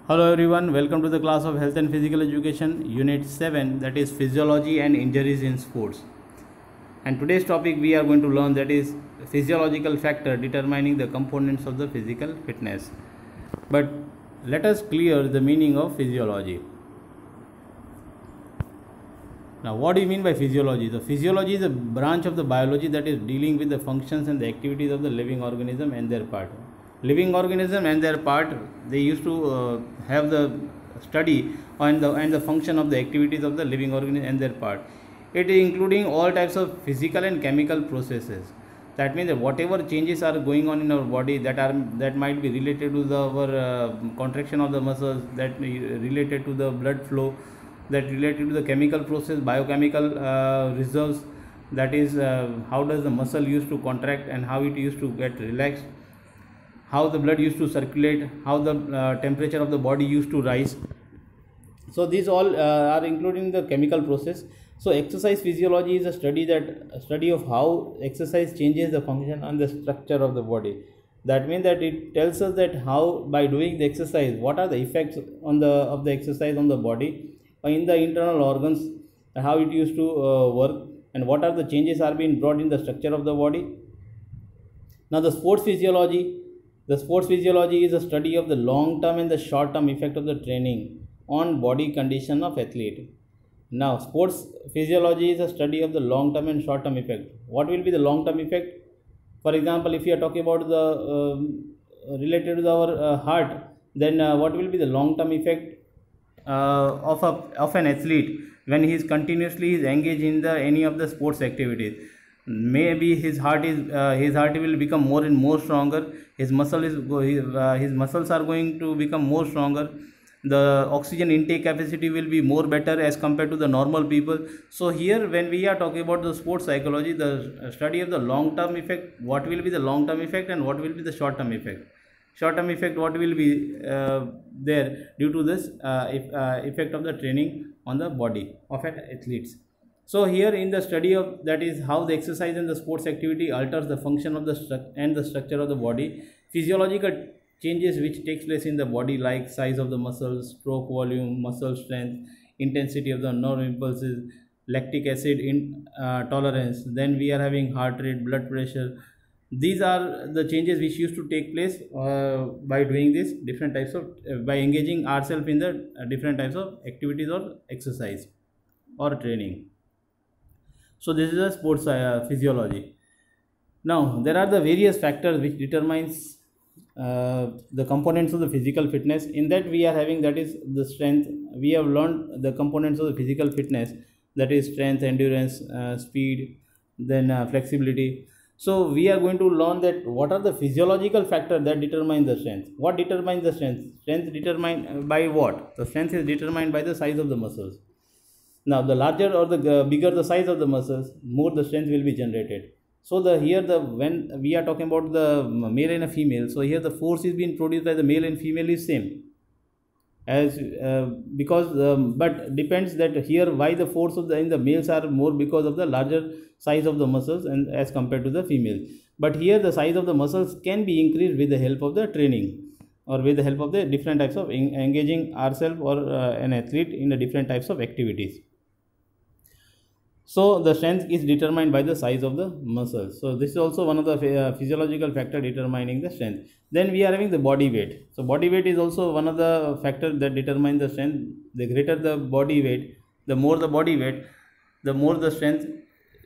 Hello everyone, welcome to the class of Health and Physical Education, Unit 7, that is Physiology and Injuries in Sports. And today's topic we are going to learn, that is physiological factor determining the components of the physical fitness. But let us clear the meaning of physiology. Now, what do you mean by physiology? The physiology is a branch of the biology that is dealing with the functions and the activities of the living organism and their part. Living organism and their part, they used to have the study on the function of the activities of the living organism and their part. It is including all types of physical and chemical processes. That means that whatever changes are going on in our body that might be related to our contraction of the muscles, that related to the blood flow, that related to the chemical process, biochemical reserves, that is how does the muscle used to contract and how it used to get relaxed, how the blood used to circulate, how the temperature of the body used to rise. So these all are including the chemical process. So exercise physiology is a study of how exercise changes the function and the structure of the body. That means that it tells us that how by doing the exercise, what are the effects of the exercise on the body, in the internal organs, how it used to work, and what are the changes are being brought in the structure of the body. Now the sports physiology is a study of the long term and the short term effect of the training on body condition of athlete. Now sports physiology is a study of the long term and short term effect. What will be the long term effect? For example, if you are talking about the related to our heart, then what will be the long term effect of an athlete when he is continuously engaged in any of the sports activities? Maybe his heart will become more and more stronger. His muscles are going to become more stronger. The oxygen intake capacity will be more better as compared to the normal people. So here, when we are talking about the sports psychology, the study of the long term effect, what will be the long term effect and what will be the short term effect? Short term effect, what will be there due to this effect of the training on the body of an athletes. So here in the study of, that is how the exercise and the sports activity alters the function of the structure of the body. Physiological changes which takes place in the body, like size of the muscles, stroke volume, muscle strength, intensity of the nerve impulses, lactic acid tolerance, then we are having heart rate, blood pressure. These are the changes which used to take place by doing this different types of by engaging ourselves in the different types of activities or exercise or training. So this is a sports physiology. Now there are the various factors which determines the components of the physical fitness. In that we are having, that is the strength. We have learned the components of the physical fitness, that is strength, endurance, speed, then flexibility. So we are going to learn that what are the physiological factors that determine the strength. What determines the strength? Strength determined by what? The strength is determined by the size of the muscles. Now the larger or the bigger the size of the muscles, more the strength will be generated. So when we are talking about the male and a female, so here the force is being produced by the male and female is same, as because but depends that here why the force in the males are more, because of the larger size of the muscles and as compared to the females. But here the size of the muscles can be increased with the help of the training, or with the help of the different types of engaging ourselves or an athlete in the different types of activities. So the strength is determined by the size of the muscles. So this is also one of the physiological factor determining the strength. Then we are having the body weight. So body weight is also one of the factors that determine the strength. The greater the body weight, the more the body weight, the more the strength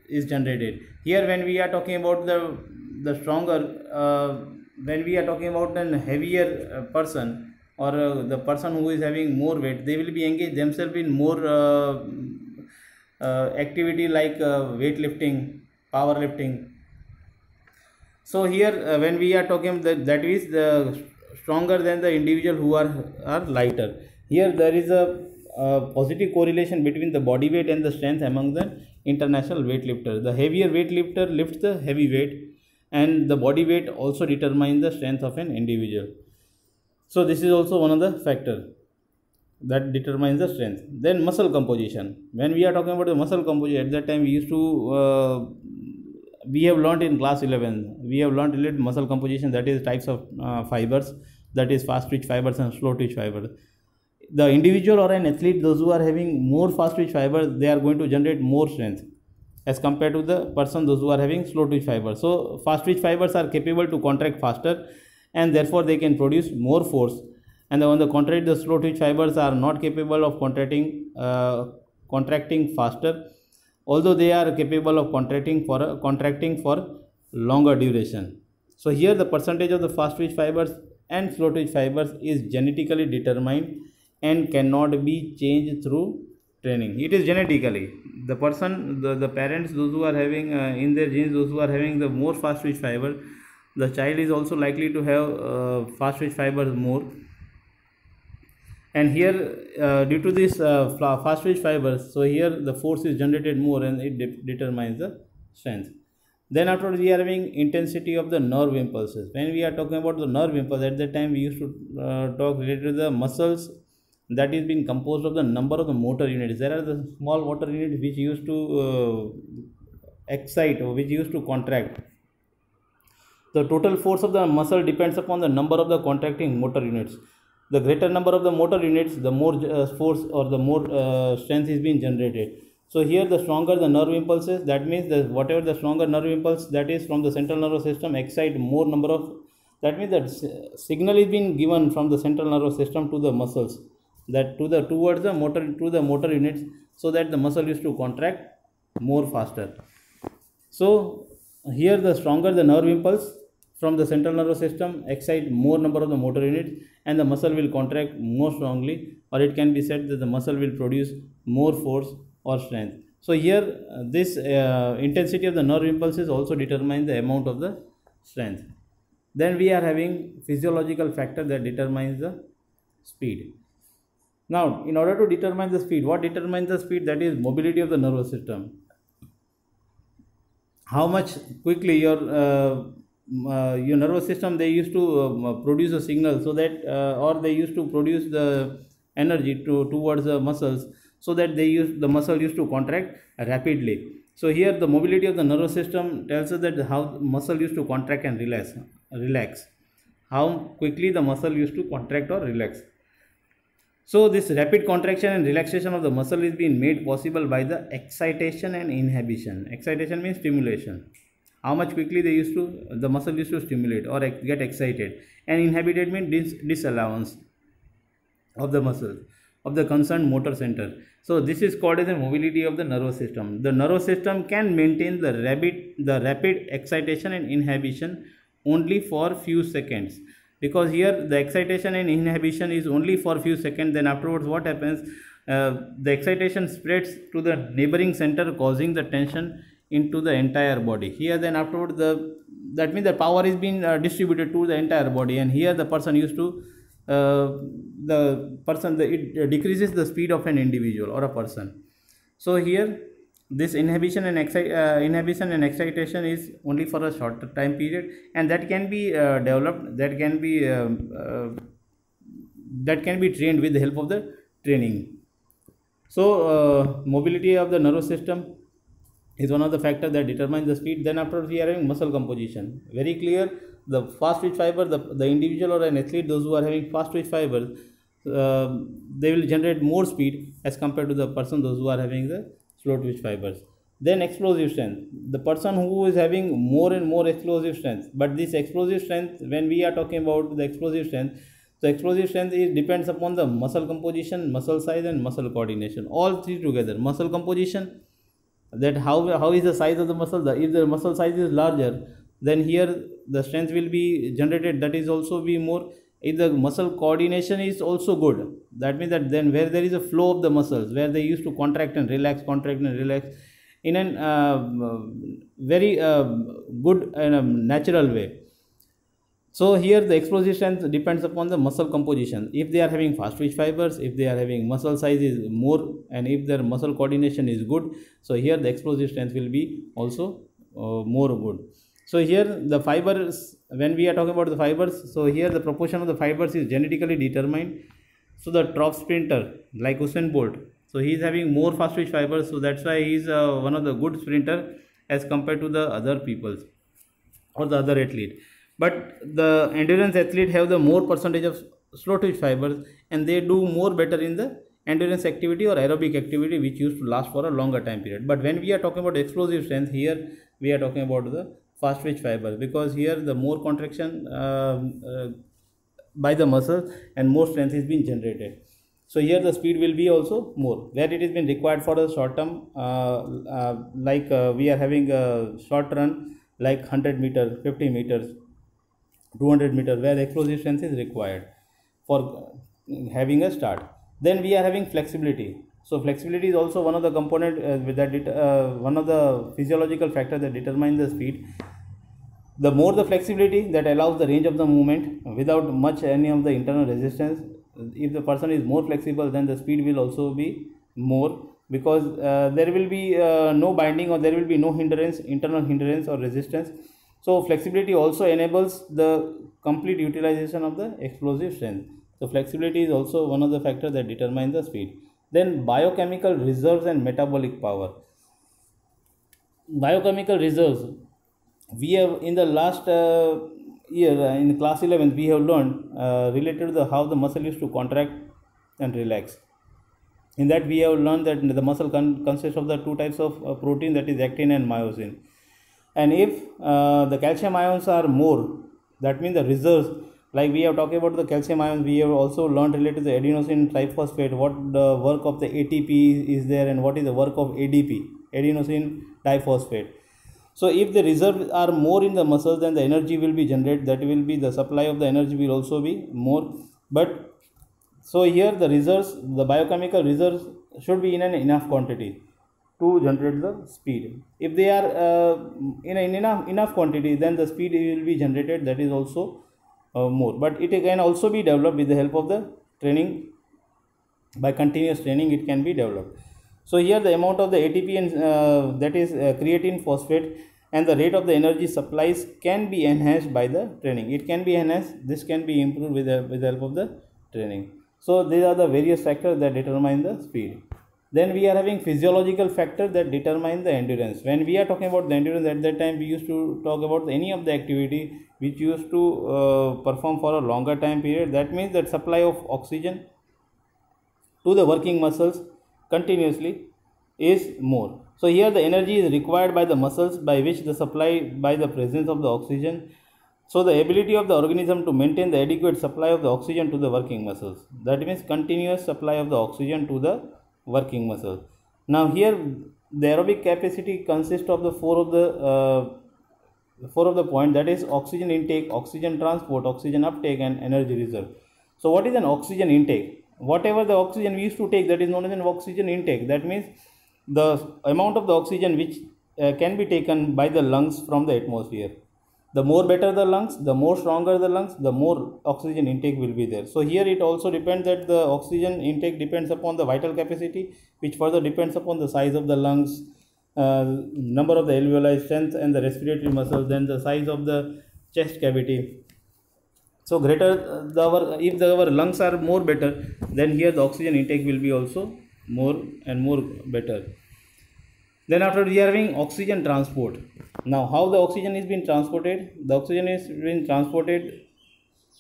is generated. Here when we are talking about the stronger, when we are talking about an heavier person, or the person who is having more weight, they will be engaged themselves in more activity like weightlifting, powerlifting. So here when we are talking that is the stronger than the individual who are lighter. Here there is a positive correlation between the body weight and the strength among the international weightlifters. The heavier weightlifter lifts the heavy weight, and the body weight also determines the strength of an individual. So this is also one of the factors that determines the strength. Then muscle composition. When we are talking about the muscle composition, at that time we used to we have learned in class 11, we have learned related muscle composition, that is types of fibers. that is fast twitch fibers and slow twitch fibers. The individual or an athlete, those who are having more fast twitch fibers, they are going to generate more strength as compared to the person those who are having slow twitch fibers. So fast twitch fibers are capable to contract faster, and therefore they can produce more force. And on the contrary, the slow twitch fibers are not capable of contracting faster, although they are capable of contracting for longer duration. So here the percentage of the fast twitch fibers and slow twitch fibers is genetically determined and cannot be changed through training. It is genetically, the person, the parents, those who are having in their genes, those who are having the more fast twitch fiber, the child is also likely to have fast twitch fibers more. And here due to this fast twitch fibers, so here the force is generated more and it determines the strength. Then afterwards we are having intensity of the nerve impulses. When we are talking about the nerve impulse, at that time we used to talk related to the muscles that is being composed of the number of the motor units. There are the small motor units which used to excite or which used to contract. The total force of the muscle depends upon the number of the contracting motor units. The greater number of the motor units, the more force or the more strength is being generated. So here the stronger the nerve impulses, that means that whatever the stronger nerve impulse that is from the central nervous system excite more number of, that means that signal is being given from the central nervous system to the muscles, that towards the motor units, so that the muscle used to contract more faster. So here the stronger the nerve impulse from the central nervous system excite more number of the motor units, and the muscle will contract more strongly, or it can be said that the muscle will produce more force or strength. So here this intensity of the nerve impulses also determines the amount of the strength. Then we are having physiological factor that determines the speed. Now in order to determine the speed, what determines the speed? That is mobility of the nervous system. How much quickly your nervous system, they used to produce a signal, so that or they used to produce the energy towards the muscles, so that the muscle used to contract rapidly. So here the mobility of the nervous system tells us that how muscle used to contract and relax, how quickly the muscle used to contract or relax. So this rapid contraction and relaxation of the muscle is being made possible by the excitation and inhibition. Excitation means stimulation, how much quickly the muscle used to stimulate or get excited, and inhibited means disallowance of the muscle of the concerned motor center. So this is called as the mobility of the nervous system. The nervous system can maintain the rapid excitation and inhibition only for few seconds, because here the excitation and inhibition is only for few seconds. Then afterwards what happens, the excitation spreads to the neighboring center, causing the tension into the entire body. Here then afterwards that means the power is being distributed to the entire body, and here the person used to it decreases the speed of an individual or a person. So here this inhibition and excitation is only for a short time period, and that can be developed, that can be trained with the help of the training. So mobility of the nervous system is one of the factors that determines the speed. Then after we are having muscle composition. Very clear, the fast twitch fiber, the individual or an athlete, those who are having fast twitch fibers, they will generate more speed as compared to the person those who are having the slow twitch fibers. Then explosive strength, the person who is having more and more explosive strength. But this explosive strength, when we are talking about the explosive strength, so explosive strength depends upon the muscle composition, muscle size and muscle coordination, all three together. Muscle composition, that how is the size of the muscle, if the muscle size is larger, then here the strength will be generated, that is also be more. If the muscle coordination is also good, that means that then where there is a flow of the muscles, where they used to contract and relax in an very good and natural way. So here the explosive strength depends upon the muscle composition. If they are having fast twitch fibers, if they are having muscle size is more, and if their muscle coordination is good, so here the explosive strength will be also more good. So here the fibers, when we are talking about the fibers, so here the proportion of the fibers is genetically determined. So the top sprinter like Usain Bolt, so he is having more fast twitch fibers, so that's why he is one of the good sprinter as compared to the other people or the other athlete. But the endurance athlete have the more percentage of slow twitch fibers, and they do more better in the endurance activity or aerobic activity, which used to last for a longer time period. But when we are talking about explosive strength, here we are talking about the fast twitch fibers, because here the more contraction by the muscle and more strength is being generated. So here the speed will be also more, where it has been required for a short term, we are having a short run like 100 meters, 50 meters, 200 meters, where explosive strength is required for having a start. Then we are having flexibility. So flexibility is also one of the component one of the physiological factors that determine the speed. The more the flexibility, that allows the range of the movement without much any of the internal resistance. If the person is more flexible, then the speed will also be more, because there will be no binding, or there will be no hindrance, internal hindrance or resistance. So flexibility also enables the complete utilization of the explosive strength. So flexibility is also one of the factors that determine the speed. Then biochemical reserves and metabolic power. Biochemical reserves, we have in the last year in class 11 we have learned related to how the muscle used to contract and relax. In that we have learned that the muscle consists of the two types of protein, that is actin and myosin. And if the calcium ions are more, that means the reserves, like we have talked about the calcium ions, we have also learned related to the adenosine triphosphate, what the work of the ATP is there and what is the work of ADP, adenosine diphosphate. So if the reserves are more in the muscles, then the energy will be generated, that will be the supply of the energy will also be more. But so here the reserves, the biochemical reserves should be in an enough quantity to generate the speed. If they are in enough quantity, then the speed will be generated, that is also more. But it can also be developed with the help of the training. By continuous training it can be developed. So here the amount of the ATP and that is creatine phosphate, and the rate of the energy supplies can be enhanced by the training. It can be enhanced, this can be improved with the help of the training. So these are the various factors that determine the speed. Then we are having physiological factors that determine the endurance. When we are talking about the endurance, at that time we used to talk about any of the activity which used to perform for a longer time period. That means that supply of oxygen to the working muscles continuously is more. So here the energy is required by the muscles, by which the supply by the presence of the oxygen. So the ability of the organism to maintain the adequate supply of the oxygen to the working muscles, that means continuous supply of the oxygen to the working muscles. Now here the aerobic capacity consists of the four of the point, that is oxygen intake, oxygen transport, oxygen uptake and energy reserve. So what is an oxygen intake? Whatever the oxygen we used to take, that is known as an oxygen intake. That means the amount of the oxygen which can be taken by the lungs from the atmosphere. The more better the lungs, the more stronger the lungs, the more oxygen intake will be there. So here it also depends that the oxygen intake depends upon the vital capacity, which further depends upon the size of the lungs, number of the alveoli, strength and the respiratory muscles, then the size of the chest cavity. So greater if our lungs are more better, then here the oxygen intake will be also more and more better. Then after we are having oxygen transport. Now how the oxygen is being transported? The oxygen is being transported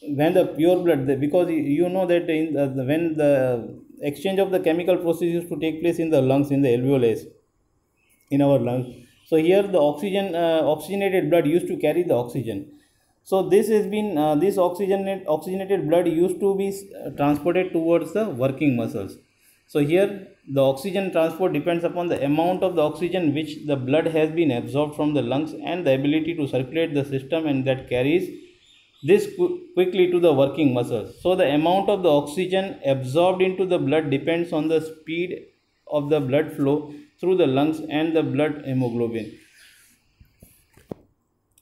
when the pure blood, because you know that when the exchange of the chemical process used to take place in the lungs, in the alveoli, in our lungs. So here the oxygenated blood used to carry the oxygen. So this has been this oxygenated blood used to be transported towards the working muscles. So here the oxygen transport depends upon the amount of the oxygen which the blood has been absorbed from the lungs and the ability to circulate the system, and that carries this quickly to the working muscles. So the amount of the oxygen absorbed into the blood depends on the speed of the blood flow through the lungs and the blood hemoglobin.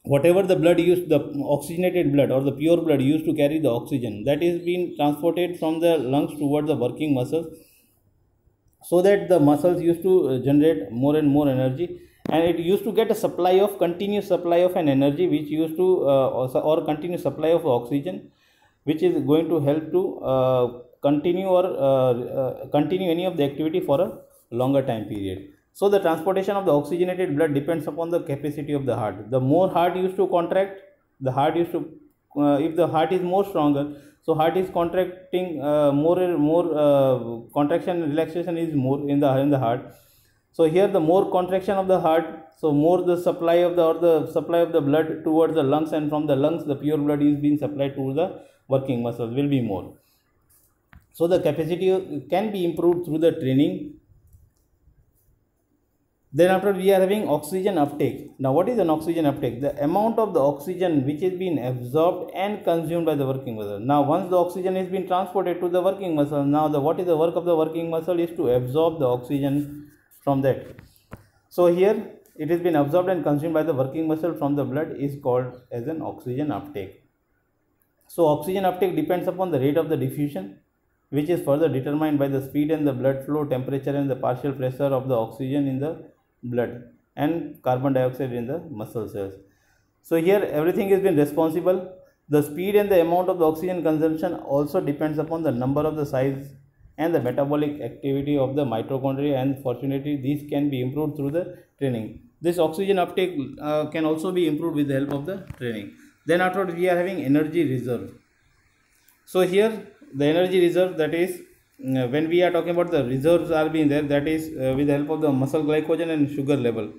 Whatever the blood used, the oxygenated blood or the pure blood used to carry the oxygen, that is being transported from the lungs towards the working muscles, so that the muscles used to generate more and more energy, and it used to get a continuous supply of an energy which used to or continuous supply of oxygen, which is going to help to continue any of the activity for a longer time period. So the transportation of the oxygenated blood depends upon the capacity of the heart. The more heart used to contract, The heart used to, if the heart is more stronger, so heart is contracting more and more, contraction and relaxation is more in the heart. So here the more contraction of the heart, so more the supply of the supply of the blood towards the lungs, and from the lungs the pure blood is being supplied to the working muscles will be more. So the capacity can be improved through the training. Then after we are having oxygen uptake. Now what is an oxygen uptake? The amount of the oxygen which is being absorbed and consumed by the working muscle. Now once the oxygen is being transported to the working muscle, now what is the work of the working muscle is to absorb the oxygen from that. So here it has been absorbed and consumed by the working muscle from the blood is called as an oxygen uptake. So oxygen uptake depends upon the rate of the diffusion, which is further determined by the speed and the blood flow, temperature and the partial pressure of the oxygen in the blood and carbon dioxide in the muscle cells. So here everything has been responsible. The speed and the amount of the oxygen consumption also depends upon the number of the size and the metabolic activity of the mitochondria, and fortunately these can be improved through the training. This oxygen uptake can also be improved with the help of the training. Then afterwards we are having energy reserve. So here the energy reserve, that is when we are talking about the reserves are being there, that is with the help of the muscle glycogen and sugar level.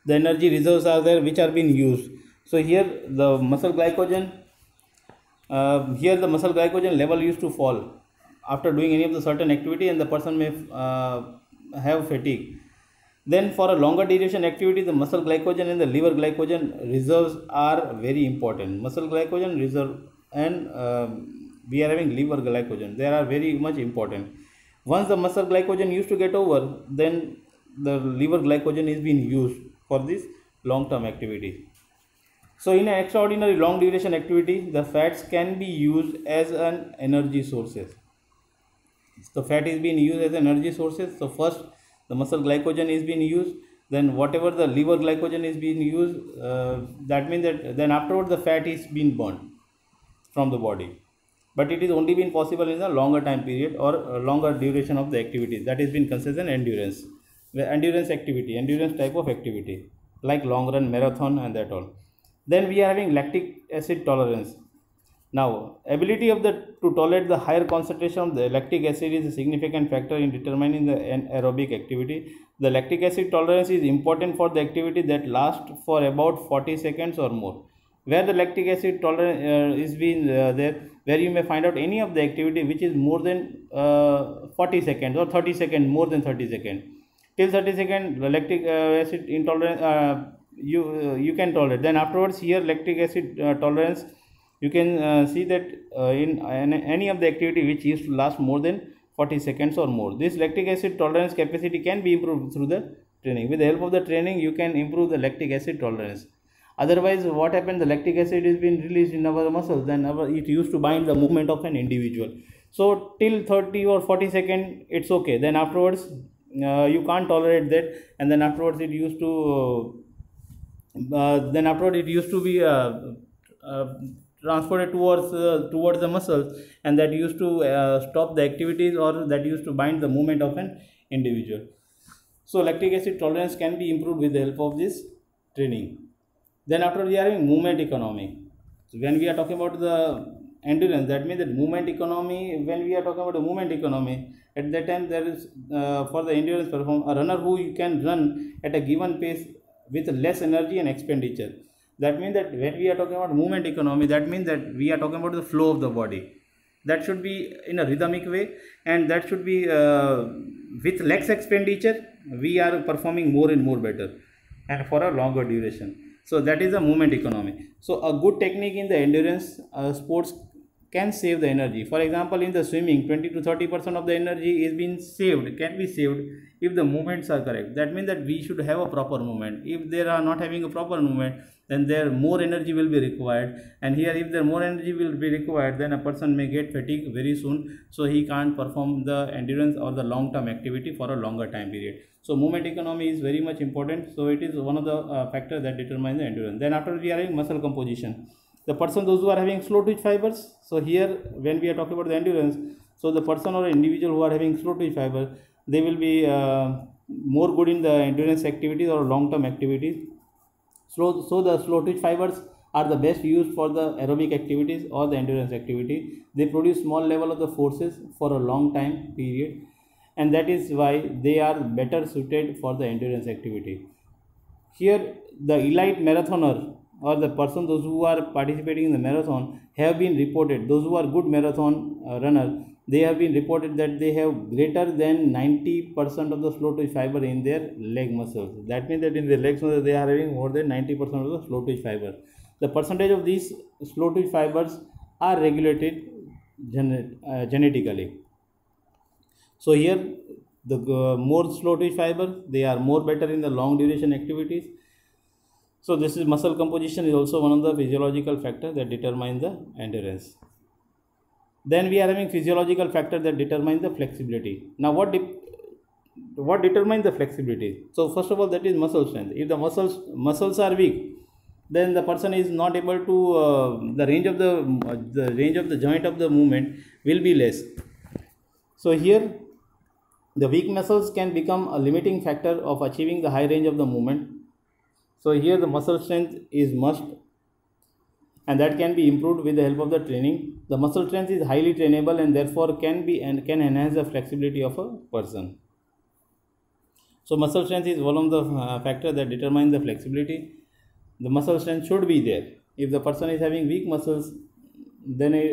The energy reserves are there which are being used. So here the muscle glycogen, level used to fall after doing any of the certain activity, and the person may have fatigue. Then for a longer duration activity, the muscle glycogen and the liver glycogen reserves are very important. Muscle glycogen reserve and we are having liver glycogen, they are very much important. Once the muscle glycogen used to get over, then the liver glycogen is being used for this long term activity. So in an extraordinary long duration activity, the fats can be used as an energy sources. So fat is being used as energy sources. So first the muscle glycogen is being used, then whatever the liver glycogen is being used, that means that then afterwards the fat is being burned from the body. But it is only been possible in a longer time period or a longer duration of the activity. That has been considered endurance. The endurance activity, endurance type of activity, like long run, marathon and that all. Then we are having lactic acid tolerance. Now, ability of to tolerate the higher concentration of the lactic acid is a significant factor in determining the aerobic activity. The lactic acid tolerance is important for the activity that lasts for about 40 seconds or more. Where the lactic acid tolerance is being there, where you may find out any of the activity which is more than 40 seconds or 30 seconds, more than 30 seconds. Till 30 seconds, the lactic acid intolerance you can tolerate. Then afterwards, here lactic acid tolerance, you can see that in any of the activity which used to last more than 40 seconds or more. This lactic acid tolerance capacity can be improved through the training. With the help of the training, you can improve the lactic acid tolerance. Otherwise, what happened? The lactic acid is being released in our muscles, then it used to bind the movement of an individual. So till 30 or 40 seconds, it's okay. Then afterwards, you can't tolerate that, and then afterwards it used to be transported towards the muscles, and that used to stop the activities, or that used to bind the movement of an individual. So lactic acid tolerance can be improved with the help of this training. Then after we are having movement economy. So when we are talking about the endurance, that means that movement economy, when we are talking about the movement economy, at that time there is for the endurance perform a runner who can run at a given pace with less energy and expenditure. That means that when we are talking about movement economy, that means that we are talking about the flow of the body. That should be in a rhythmic way, and that should be with less expenditure, we are performing more and more better, and for a longer duration. So that is the movement economy. So a good technique in the endurance sports can save the energy. For example, in the swimming, 20 to 30% of the energy is being saved, can be saved if the movements are correct. That means that we should have a proper movement. If they are not having a proper movement, then there more energy will be required, and here if there more energy will be required, then a person may get fatigue very soon, so he can't perform the endurance or the long term activity for a longer time period. So movement economy is very much important. So it is one of the factors that determine the endurance. Then after we are having muscle composition, the person, those who are having slow twitch fibers. So here when we are talking about the endurance, so the person or individual who are having slow twitch fiber, they will be more good in the endurance activities or long term activities. So the slow twitch fibers are the best used for the aerobic activities or the endurance activity. They produce small level of the forces for a long time period, and that is why they are better suited for the endurance activity. Here, the elite marathoner or the person, those who are participating in the marathon, have been reported, those who are good marathon runner, they have been reported that they have greater than 90% of the slow twitch fiber in their leg muscles. That means that in their legs muscles they are having more than 90% of the slow twitch fiber. The percentage of these slow twitch fibers are regulated genetically. So here, the more slow twitch fiber, they are more better in the long duration activities. So this is muscle composition is also one of the physiological factors that determine the endurance. Then we are having physiological factors that determine the flexibility. Now what determines the flexibility? So first of all, that is muscle strength. If the muscles are weak, then the person is not able to the range of the joint of the movement will be less. So here, the weak muscles can become a limiting factor of achieving the high range of the movement. So here the muscle strength is must, and that can be improved with the help of the training. The muscle strength is highly trainable and therefore can enhance the flexibility of a person. So muscle strength is one of the factors that determine the flexibility. The muscle strength should be there. If the person is having weak muscles, then it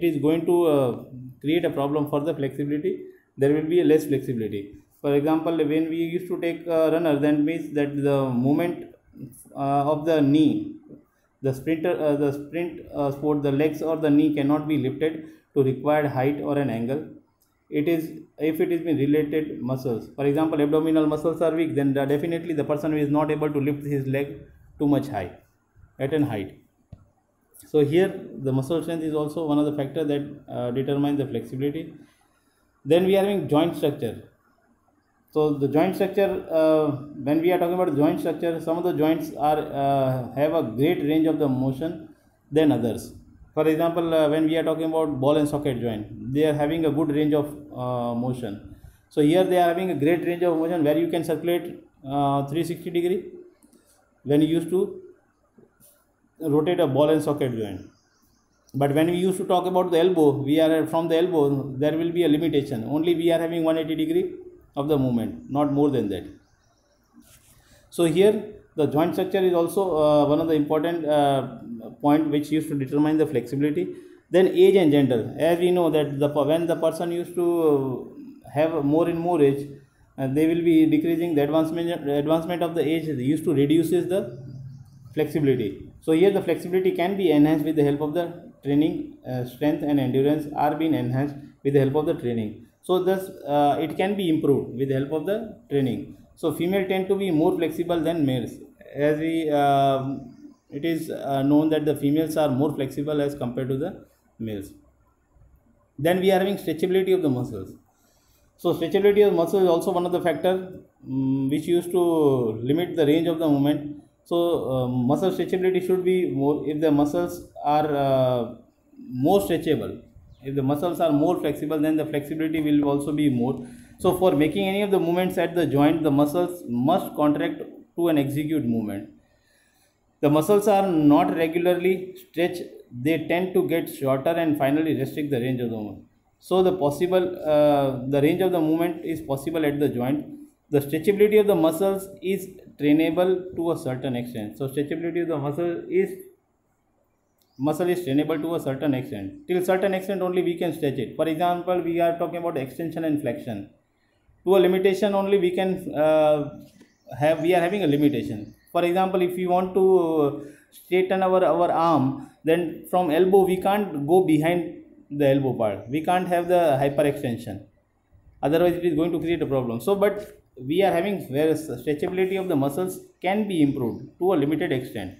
is going to create a problem for the flexibility. There will be a less flexibility. For example, when we used to take a runner, then means that the movement of the knee, the sprint sport, the legs or the knee cannot be lifted to required height or an angle. It is if it is been related muscles. For example, abdominal muscles are weak, then definitely the person is not able to lift his leg too much high at an height. So here the muscle strength is also one of the factors that determine the flexibility. Then we are having joint structure. So the joint structure, when we are talking about joint structure, some of the joints are have a great range of the motion than others. For example, when we are talking about ball and socket joint, they are having a good range of motion. So here they are having a great range of motion where you can circulate 360 degree when you used to rotate a ball and socket joint. But when we used to talk about the elbow, we are from the elbow, there will be a limitation. Only we are having 180 degree of the movement, not more than that. So here the joint structure is also one of the important point which used to determine the flexibility. Then age and gender, as we know that when the person used to have more and more age, they will be decreasing the advancement of the age used to reduces the flexibility. So here the flexibility can be enhanced with the help of the training. Strength and endurance are being enhanced with the help of the training. So thus it can be improved with the help of the training. So female tend to be more flexible than males, as it is known that the females are more flexible as compared to the males. Then we are having stretchability of the muscles. So stretchability of muscle is also one of the factors which used to limit the range of the movement. So muscle stretchability should be more if the muscles are more stretchable. If the muscles are more flexible, then the flexibility will also be more. So for making any of the movements at the joint, the muscles must contract to an execute movement. The muscles are not regularly stretched, they tend to get shorter and finally restrict the range of the movement. So the range of the movement is possible at the joint. The stretchability of the muscles is trainable to a certain extent. So stretchability of the muscle is trainable to a certain extent. Till certain extent only we can stretch it. For example, we are talking about extension and flexion. To a limitation only we can we are having a limitation. For example, if we want to straighten our arm, then from elbow we can't go behind the elbow part. We can't have the hyperextension. Otherwise it is going to create a problem. So but we are having where stretchability of the muscles can be improved to a limited extent.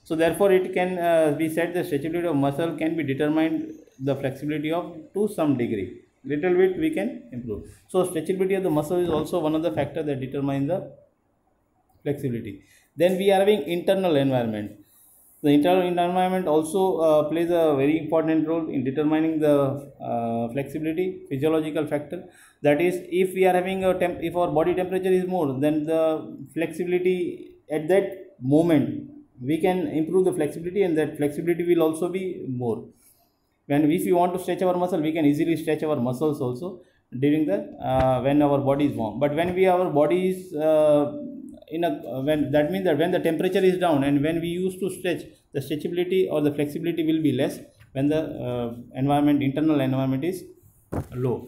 So therefore it can be said the stretchability of muscle can be determined the flexibility of to some degree. Little bit we can improve. So stretchability of the muscle is also one of the factors that determine the flexibility. Then we are having internal environment. The internal environment also plays a very important role in determining the flexibility, physiological factor. That is, if we are having if our body temperature is more, then the flexibility at that moment we can improve the flexibility, and that flexibility will also be more. When if you want to stretch our muscle, we can easily stretch our muscles also during the when our body is warm. But when our body is in a when that means that when the temperature is down and when we used to stretch, the stretchability or the flexibility will be less when the internal environment is low.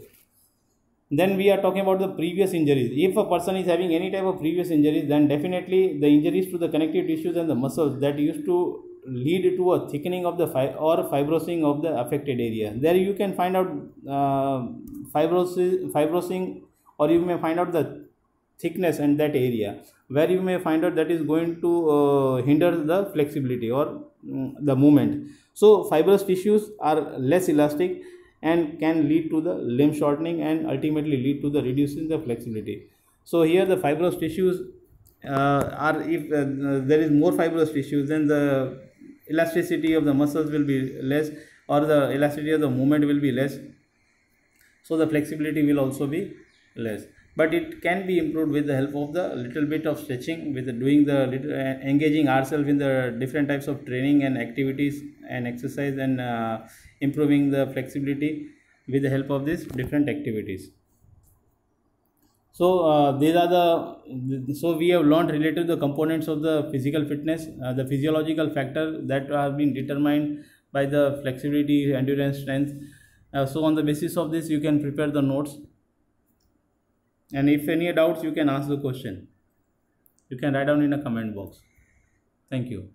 Then we are talking about the previous injuries. If a person is having any type of previous injuries, then definitely the injuries to the connective tissues and the muscles that used to lead to a thickening of the or fibrosing of the affected area. There you can find out fibrosing, or you may find out the thickness in that area, where you may find out that is going to hinder the flexibility or the movement. So fibrous tissues are less elastic and can lead to the limb shortening and ultimately lead to the reducing the flexibility. So here the fibrous tissues are, if there is more fibrous tissues, then the elasticity of the muscles will be less, or the elasticity of the movement will be less, so the flexibility will also be less. But it can be improved with the help of the little bit of stretching, with doing the engaging ourselves in the different types of training and activities and exercise, and improving the flexibility with the help of these different activities. So these are so we have learned related to the components of the physical fitness, the physiological factor that have been determined by the flexibility, endurance, strength. So on the basis of this, you can prepare the notes, and if any doubts, you can ask the question. You can write down in a comment box. Thank you.